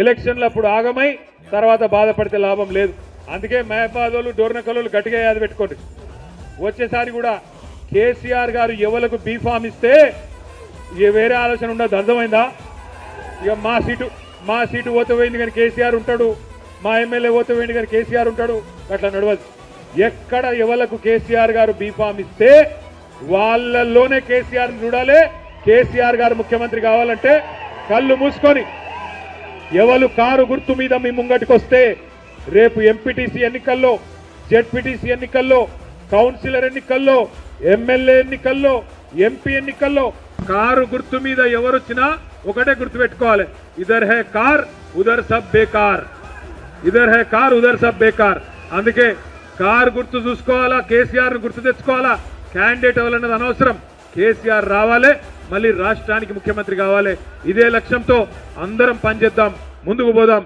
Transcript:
ఎలక్షన్లు అప్పుడు ఆగమై తర్వాత బాధపడితే లాభం లేదు. అందుకే మహబాదోళ్ళు డోర్నకల్లోళ్ళు గట్టిగా యాద పెట్టుకోండి. వచ్చేసారి కూడా కేసీఆర్ గారు ఎవలకు బీఫామ్ ఇస్తే ఇక వేరే ఆలోచన ఉండదు. అర్థమైందా? ఇక మా సీటు ఓత పోయింది కానీ కేసీఆర్ ఉంటాడు, మా ఎమ్మెల్యే ఓత పోయింది కానీ కేసీఆర్ ఉంటాడు, అట్లా నడవదు. ఎక్కడ ఎవలకు కేసీఆర్ గారు బీఫామ్ ఇస్తే వాళ్ళల్లోనే కేసీఆర్ని చూడాలి. కేసీఆర్ గారు ముఖ్యమంత్రి కావాలంటే కళ్ళు మూసుకొని ఎవరు కారు గుర్తు మీద మీ ముంగటికి వస్తే రేపు ఎంపీటీసీ ఎన్నికల్లో, జెడ్పీటీసీ ఎన్నికల్లో, కౌన్సిలర్ ఎన్నికల్లో, ఎమ్మెల్యే ఎన్నికల్లో, ఎంపీ ఎన్నికల్లో కారు గుర్తు మీద ఎవరొచ్చినా ఒకటే గుర్తు పెట్టుకోవాలి, ఇదర్ హే కార్ ఉదర్ సబ్ బేకార్, ఇదర్ హే కార్ ఉదర్ సబ్ బేకార్. అందుకే కారు గుర్తు చూసుకోవాలా, కేసీఆర్ గుర్తు తెచ్చుకోవాలా. క్యాండిడేట్ ఎవరన్నది అనవసరం, కేసీఆర్ రావాలి, మళ్ళీ రాష్ట్రానికి ముఖ్యమంత్రి కావాలి. ఇదే లక్ష్యంతో అందరం పనిచేద్దాం, ముందుకు పోదాం.